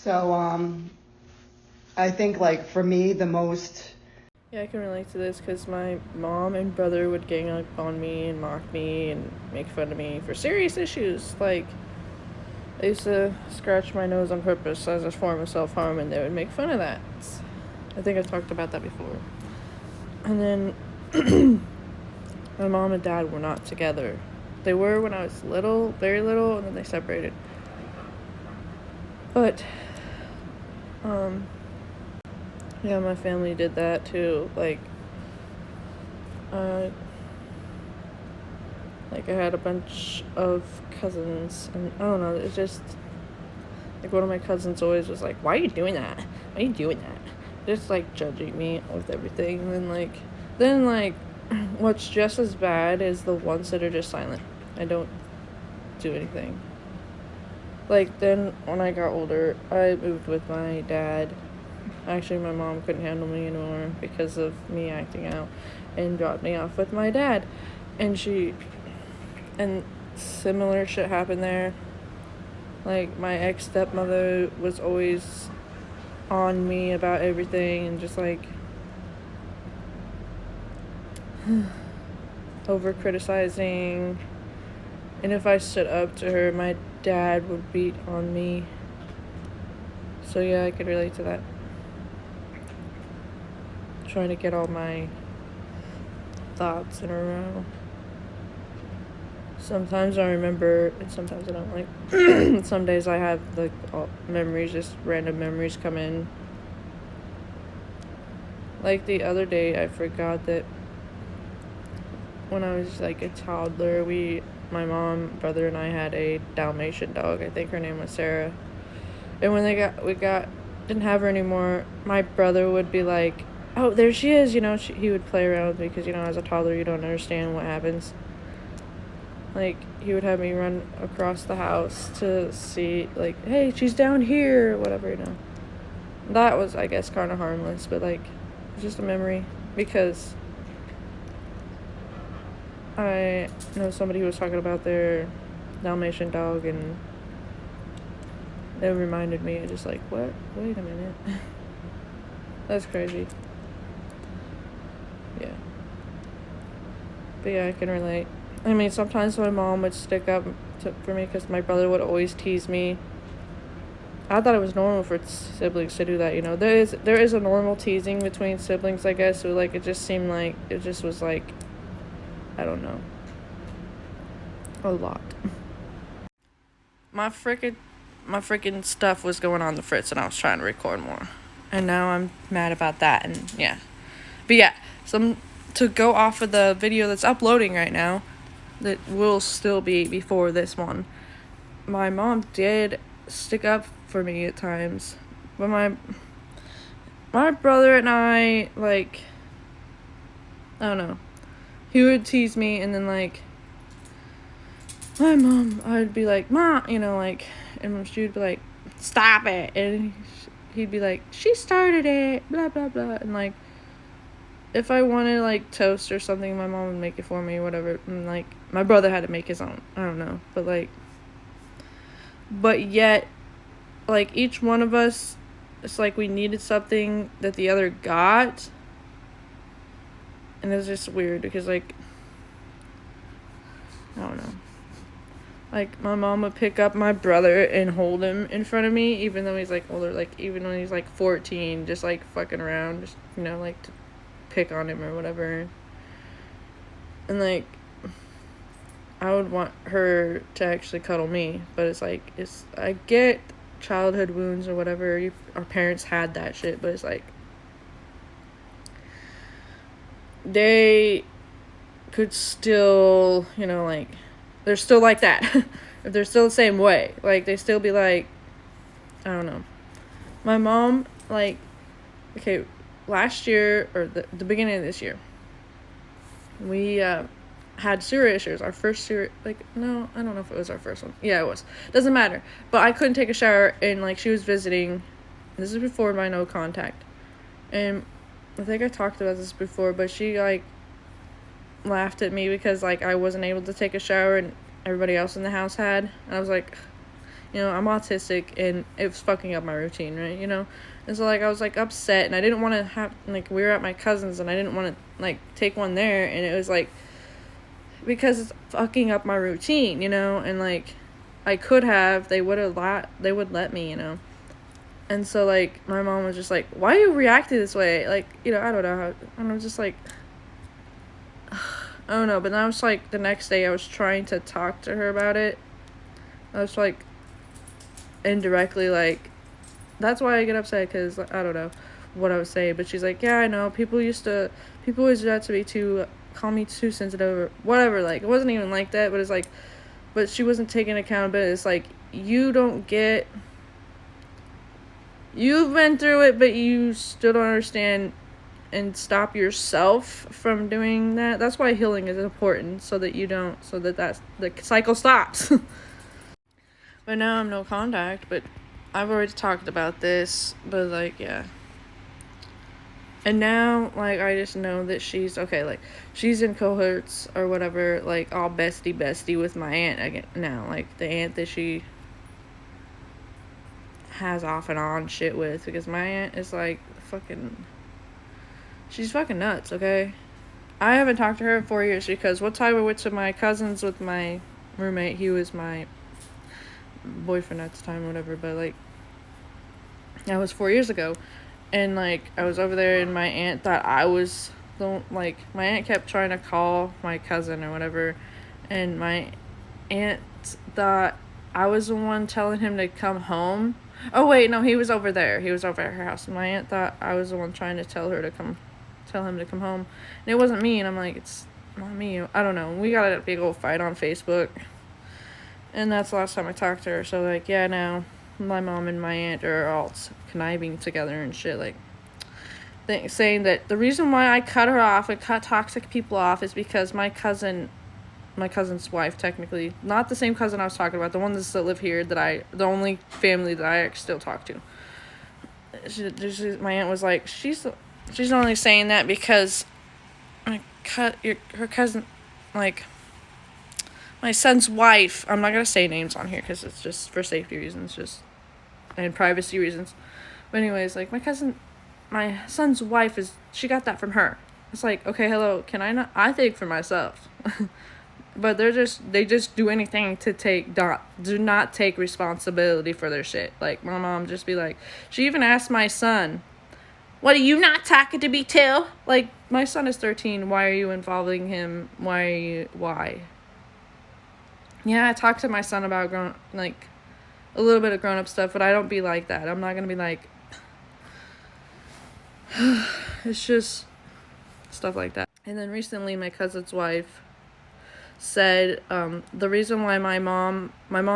So, I think, like, for me, the most... Yeah, I can relate to this because my mom and brother would gang up on me and mock me and make fun of me for serious issues. Like, I used to scratch my nose on purpose as a form of self-harm, and they would make fun of that. I think I talked about that before. And then my mom and dad were not together. They were when I was little, very little, and then they separated. But, yeah, my family did that too. Like, I had a bunch of cousins, and I don't know, it's just, like, one of my cousins always was like, why are you doing that? Why are you doing that? Just, like, judging me with everything, and then, what's just as bad is the ones that are just silent. I don't do anything. Like, then, when I got older, I moved with my dad. Actually, my mom couldn't handle me anymore because of me acting out and dropped me off with my dad. And similar shit happened there. Like, my ex-stepmother was always on me about everything and just, like, over-criticizing. And if I stood up to her, my dad would beat on me. So, yeah, I could relate to that. Trying to get all my thoughts in a row. Sometimes I remember, and sometimes I don't. Like, some days I have, like, memories, just random memories come in. Like, the other day, I forgot that when I was, like, a toddler, my mom, brother, and I had a Dalmatian dog. I think her name was Sarah. And when didn't have her anymore, my brother would be like, oh, there she is, he would play around with me because, as a toddler, you don't understand what happens. Like, he would have me run across the house to see, like, hey, she's down here, or whatever, That was, I guess, kind of harmless, but, like, it's just a memory, because I know somebody who was talking about their Dalmatian dog, and it reminded me, just like, what? Wait a minute. That's crazy. Yeah. But yeah, I can relate. I mean, sometimes my mom would stick up for me because my brother would always tease me. I thought it was normal for siblings to do that, There is a normal teasing between siblings, I guess. So, like, it just seemed like, it just was like, I don't know. A lot. My freaking stuff was going on the fritz and I was trying to record more. And now I'm mad about that, and yeah. But yeah, to go off of the video that's uploading right now, that will still be before this one, my mom did stick up for me at times, but my brother and I, like, I don't know, he would tease me, and then, like, my mom, I'd be like, Ma, and she would be like, stop it, and he'd be like, she started it, blah, blah, blah, and, like, if I wanted, like, toast or something, my mom would make it for me, whatever, and, like, my brother had to make his own, I don't know, but yet, like, each one of us, it's like we needed something that the other got, and it was just weird, because, like, I don't know, like, my mom would pick up my brother and hold him in front of me, even though he's, like, older, like, even when he's, like, 14, just, like, fucking around, just, like, to pick on him or whatever. And, like, I would want her to actually cuddle me, but it's like, I get childhood wounds or whatever, our parents had that shit, but it's like, they could still, like, they're still like that. If they're still the same way, like, they still be like, I don't know. My mom, like, okay, last year, or the beginning of this year, we had sewer issues. Our first sewer, like, no, I don't know if it was our first one. Yeah, it was. Doesn't matter. But I couldn't take a shower, and, like, she was visiting. This is before my no contact. And I think I talked about this before, but she, like, laughed at me because, like, I wasn't able to take a shower and everybody else in the house had. And I was like, You know, I'm autistic, and it was fucking up my routine, right? You know, and so like I was like upset, and I didn't want to have like we were at my cousin's, and I didn't want to like take one there, and it was like because it's fucking up my routine, you know, and like I could have, they would let me, you know. And so like my mom was just like, why are you reacting this way? Like, you know, I don't know how, and I was just like, I don't know. But then I was like, the next day I was trying to talk to her about it. I was like indirectly like, that's why I get upset, because I don't know what I was saying, but she's like, yeah, I know, people always do that to me too, call me too sensitive or whatever. Like, it wasn't even like that, but it's like, but she wasn't taking account, but it's like, you've been through it, but you still don't understand and stop yourself from doing that. That's why healing is important, so that the cycle stops. But now I'm no contact, but I've already talked about this, but like, yeah. And now, like, I just know that she's okay, like, she's in cohorts or whatever, like, all bestie with my aunt again now, like, the aunt that she has off and on shit with, because my aunt is, like, she's fucking nuts, okay? I haven't talked to her in 4 years, because one time I went to my cousin's with my roommate, he was my boyfriend at the time, whatever, but, like, that was 4 years ago. And, like, I was over there, and my aunt thought I was my aunt kept trying to call my cousin or whatever, and my aunt thought I was the one telling him to come home. Oh, wait, no, he was over there. He was over at her house, and my aunt thought I was the one trying to tell him to come home. And it wasn't me, and I'm like, it's not me. I don't know. We got a big old fight on Facebook, and that's the last time I talked to her. So, like, yeah, now my mom and my aunt are all conniving together and shit, like, saying that the reason why I cut her off and cut toxic people off is because my cousin's wife, technically, not the same cousin I was talking about, the one that live here, the only family that I still talk to. My aunt was like, she's only saying that because I cut her cousin, like, my son's wife. I'm not gonna say names on here because it's just for safety reasons, and privacy reasons. But anyways, like, my son's wife she got that from her. It's like, okay, hello, can I not? I think for myself. But they just do anything to do not take responsibility for their shit. Like, my mom just be like, she even asked my son, what, are you not talking to me too? Like, my son is 13, why are you involving him? Why? Yeah, I talked to my son about a little bit of grown-up stuff, but I don't be like that. I'm not gonna be like, it's just stuff like that. And then recently, my cousin's wife said, the reason why my mom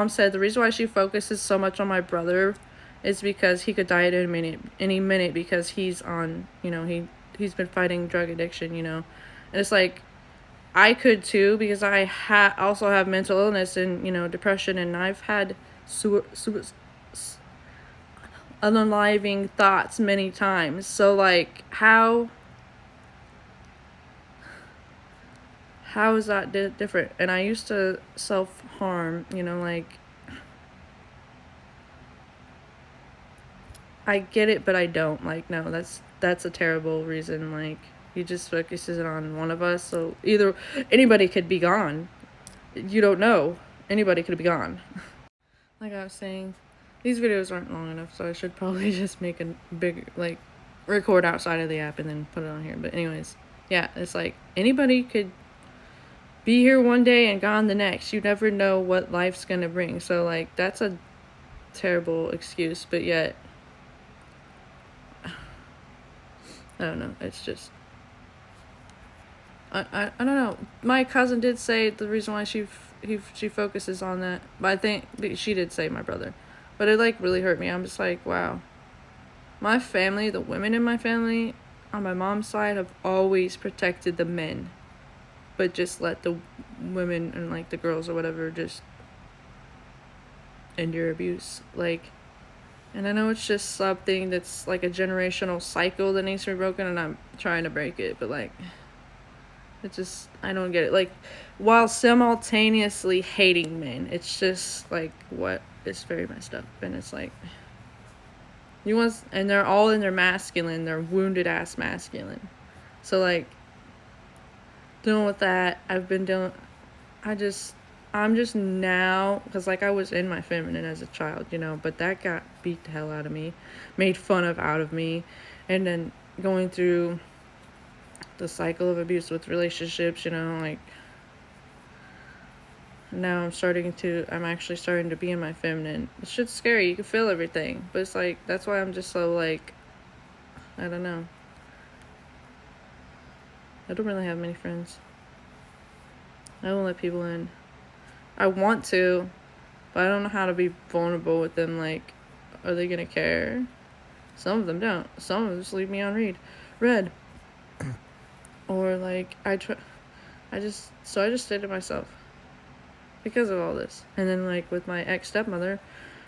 said the reason why she focuses so much on my brother is because he could die at any minute because he's on, you know, he's been fighting drug addiction, you know. And it's like, I could too, because I also have mental illness and, you know, depression, and I've had unaliving thoughts many times. So, like, how is that different? And I used to self-harm, you know, like, I get it, but I don't. Like, no, that's a terrible reason. Like, he just focuses it on one of us, so either anybody could be gone. You don't know. Anybody could be gone. Like I was saying, these videos aren't long enough, so I should probably just make a big, like, record outside of the app and then put it on here. But anyways, yeah, it's like, anybody could be here one day and gone the next. You never know what life's gonna bring. So, like, that's a terrible excuse, but yet, I don't know, it's just, I don't know. My cousin did say the reason why she focuses on that, but I think she did say my brother, but it, like, really hurt me. I'm just like, wow, my family, the women in my family on my mom's side have always protected the men, but just let the women and, like, the girls or whatever just endure abuse. Like, and I know it's just something that's like a generational cycle that needs to be broken, and I'm trying to break it, but, like, it's just, I don't get it. Like, while simultaneously hating men, it's just like, what? it's very messed up. And it's like, and they're all in their masculine, they're wounded ass masculine. So like, dealing with that, I'm just now, because like I was in my feminine as a child, but that got beat the hell out of me, made fun of out of me, and then going through the cycle of abuse with relationships, like now I'm actually starting to be in my feminine. It's shit's scary, you can feel everything, but it's like, that's why I'm just so like, I don't know. I don't really have many friends. I don't let people in. I want to, but I don't know how to be vulnerable with them. Like, are they gonna care? Some of them don't. Some of them just leave me on read. Or like, I just stay to myself because of all this. And then like with my ex-stepmother,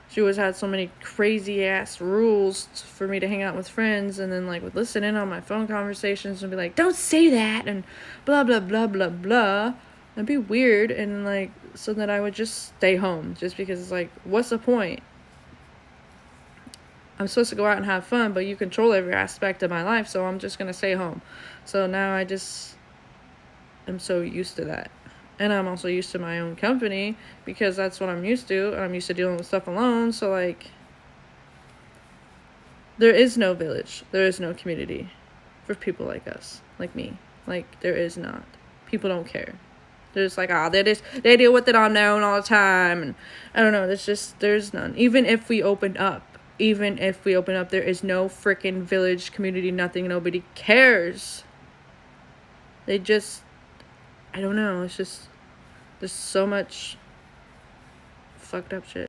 she always had so many crazy ass rules for me to hang out with friends, and then like would listen in on my phone conversations and be like, don't say that, and blah blah blah blah blah. It'd be weird, and like, so that I would just stay home, just because it's like, what's the point? I'm supposed to go out and have fun, but you control every aspect of my life, so I'm just gonna stay home. So now I just am so used to that. And I'm also used to my own company, because that's what I'm used to, and I'm used to dealing with stuff alone. So like, there is no village, there is no community for people like us, like me. Like, there is not. People don't care. They're just like, they deal with it on their own all the time, and I don't know, there's none. Even if we opened up, there is no freaking village, community, nothing. Nobody cares. They just, I don't know, it's just, there's so much fucked up shit.